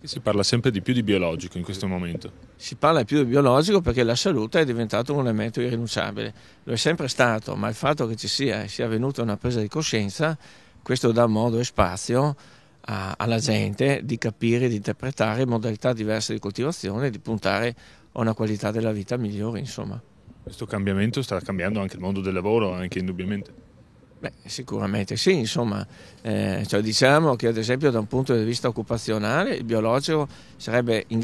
Si parla sempre di più di biologico in questo momento. Si parla più di biologico perché la salute è diventato un elemento irrinunciabile. Lo è sempre stato, ma il fatto che sia venuta una presa di coscienza, questo dà modo e spazio alla gente di capire, di interpretare modalità diverse di coltivazione e di puntare a una qualità della vita migliore, insomma. Questo cambiamento sta cambiando anche il mondo del lavoro, anche indubbiamente. Beh, sicuramente sì, insomma, cioè diciamo che ad esempio da un punto di vista occupazionale il biologico è in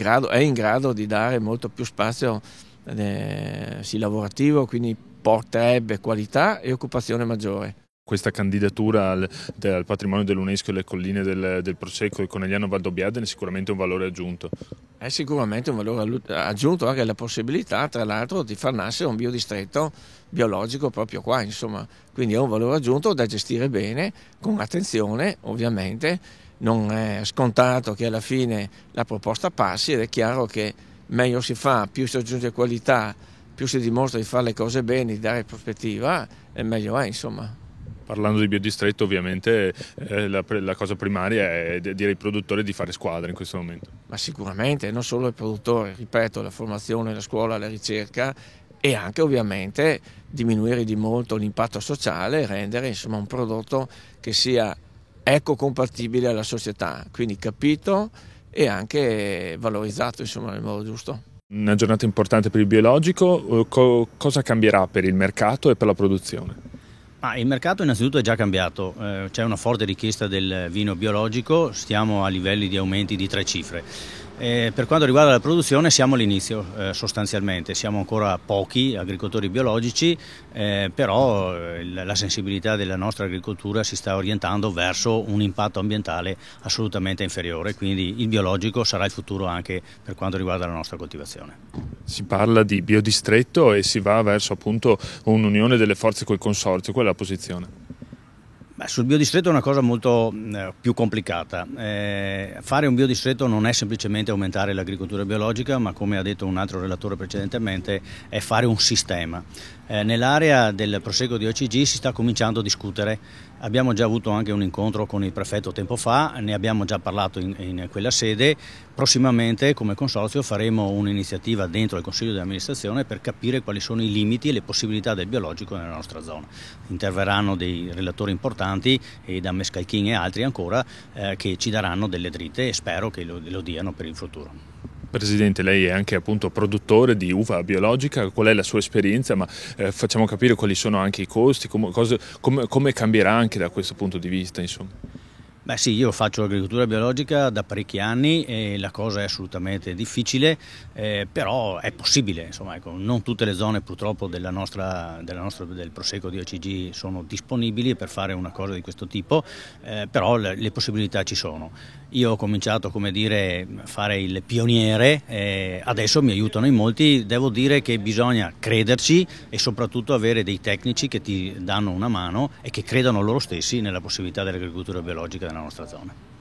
grado di dare molto più spazio lavorativo, quindi porterebbe qualità e occupazione maggiore. Questa candidatura al patrimonio dell'UNESCO e le colline del Prosecco e Conegliano Valdobbiadene è sicuramente un valore aggiunto. È sicuramente un valore aggiunto anche la possibilità, tra l'altro, di far nascere un biodistretto biologico proprio qua, insomma. Quindi è un valore aggiunto da gestire bene, con attenzione, ovviamente. Non è scontato che alla fine la proposta passi ed è chiaro che meglio si fa, più si aggiunge qualità, più si dimostra di fare le cose bene, di dare prospettiva, e meglio è, insomma. Parlando di biodistretto, ovviamente la cosa primaria è dire ai produttori di fare squadra in questo momento. Ma sicuramente, non solo il produttore, ripeto, la formazione, la scuola, la ricerca e anche ovviamente diminuire di molto l'impatto sociale e rendere insomma un prodotto che sia ecocompatibile alla società, quindi capito e anche valorizzato insomma nel modo giusto. Una giornata importante per il biologico, cosa cambierà per il mercato e per la produzione? Il mercato innanzitutto è già cambiato, c'è una forte richiesta del vino biologico, stiamo a livelli di aumenti di 3 cifre. Per quanto riguarda la produzione siamo all'inizio sostanzialmente, siamo ancora pochi agricoltori biologici, però la sensibilità della nostra agricoltura si sta orientando verso un impatto ambientale assolutamente inferiore, quindi il biologico sarà il futuro anche per quanto riguarda la nostra coltivazione. Si parla di biodistretto e si va verso appunto un'unione delle forze col consorzio, qual è la posizione? Sul biodistretto è una cosa molto più complicata. Fare un biodistretto non è semplicemente aumentare l'agricoltura biologica, ma come ha detto un altro relatore precedentemente, è fare un sistema. Nell'area del Prosecco di OCG si sta cominciando a discutere. Abbiamo già avuto anche un incontro con il prefetto tempo fa, ne abbiamo già parlato in quella sede. Prossimamente come consorzio faremo un'iniziativa dentro il Consiglio di amministrazione per capire quali sono i limiti e le possibilità del biologico nella nostra zona. Interverranno dei relatori importanti, da Mescalchin e altri ancora, che ci daranno delle dritte e spero che lo diano per il futuro. Presidente, lei è anche appunto produttore di uva biologica, qual è la sua esperienza? Ma facciamo capire quali sono anche i costi, come cambierà anche da questo punto di vista, insomma. Sì, io faccio agricoltura biologica da parecchi anni e la cosa è assolutamente difficile, però è possibile, insomma, ecco, non tutte le zone purtroppo del Prosecco di OCG sono disponibili per fare una cosa di questo tipo, però le possibilità ci sono. Io ho cominciato, come dire, a fare il pioniere, adesso mi aiutano in molti, devo dire che bisogna crederci e soprattutto avere dei tecnici che ti danno una mano e che credano loro stessi nella possibilità dell'agricoltura biologica nella nostra zona.